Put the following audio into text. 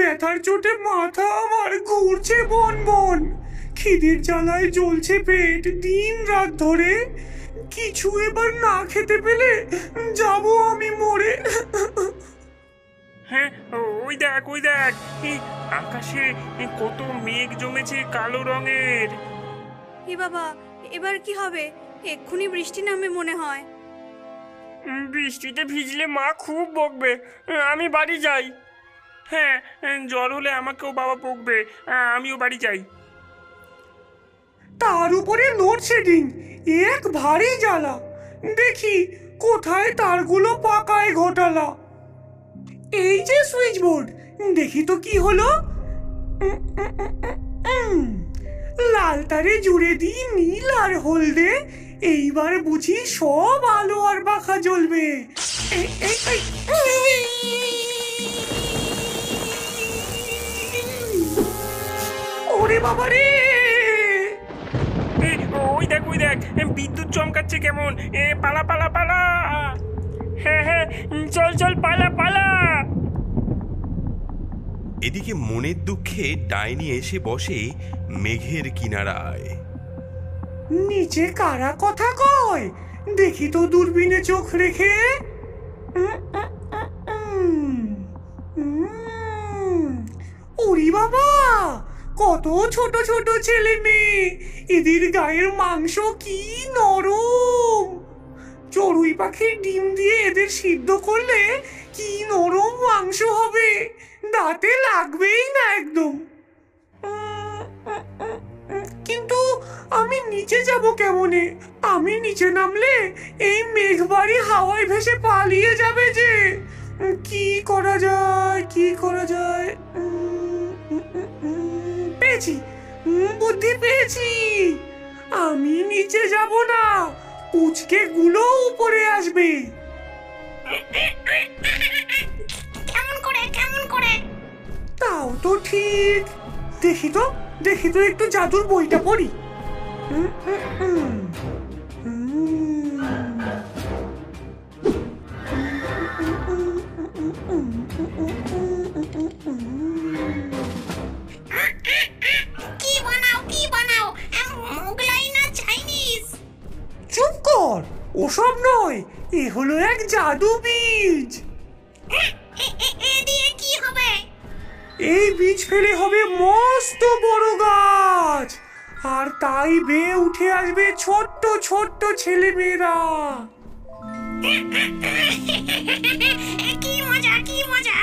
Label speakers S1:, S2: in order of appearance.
S1: ব্যথার চোটে মাথা আমার ঘুরছে বন বন, খিদের জ্বালায় জ্বলছে পেট দিন রাত ধরে। কিছু এবার না খেতে পেলে যাবো আমি মরে।
S2: হ্যাঁ, ওই দেখ ওই দেখ, এই আকাশে কত মেঘ জমেছে কালো রঙের।
S3: এ বাবা, এবার কি হবে? এক্ষুনি বৃষ্টি নামবে মনে হয়।
S2: বৃষ্টিতে ভিজলে মা খুব বকবে, আমি বাড়ি যাই। হ্যাঁ, জ্বর হলে আমাকেও বাবা বকবে, আমিও বাড়ি যাই।
S1: তার উপরে লোডশেডিং, এক ভারী জ্বালা। দেখি কোথায় তারগুলো পাকায় ঘোটালা। এই যে সুইচ বোর্ড, দেখি তো কি হলো। লাল তারে জুড়ে দিই নীল আর হলদে, এইবার বুঝি সব আলো আর পাখা জ্বলবে। ওরে বাবা রে!
S2: ওই দেখ ওই দেখ, বিদ্যুৎ চমকাচ্ছে কেমন। পালা পালা পালা। হ্যাঁ হ্যাঁ, চল চল পালা পালা।
S4: এদিকে মনের দুঃখে ডাইনি এসে বসে মেঘের কিনারায়।
S1: নিচে কারা কথা কয়, দেখি তো দূরবীনে চোখ রেখে। ওরে বাবা, কত ছোট ছোট ছেলে মেয়ে, এদের গায়ের মাংস কি নরম। চড়ুই পাখির ডিম দিয়ে এদের সিদ্ধ করলে কি নরম মাংস হবে, দাঁতে লাগবেই না একদম। কিন্তু আমি নিচে যাব কেমনে? আমি নিচে নামলে এই মেঘবাড়ি হাওয়ায় ভেসে পালিয়ে যাবে যে। কি করা যায়, কি করা যায়? পেয়েছি, বুদ্ধি পেয়েছি। আমি নিচে যাব না, পুচকে গুলো উপরে আসবে।
S3: কেমন করে কেমন করে?
S1: তাও তো ঠিক। দেখি তো, দেখি তো একটু জাদুর বইটা পড়ি।
S3: কি বানাও কি বানাও, মোগলাই না চাইনিজ?
S1: চুপ কর, ওসব নয়, এ হলো এক জাদু বীজ।
S3: এ দিয়ে কি হবে?
S1: এই বীজ ফেলে হবে মস্ত বড় গাছ, আর তাই বেয়ে উঠে আসবে ছোট্ট ছোট্ট ছেলে মেয়েরা।
S3: কি মজা কি মজা।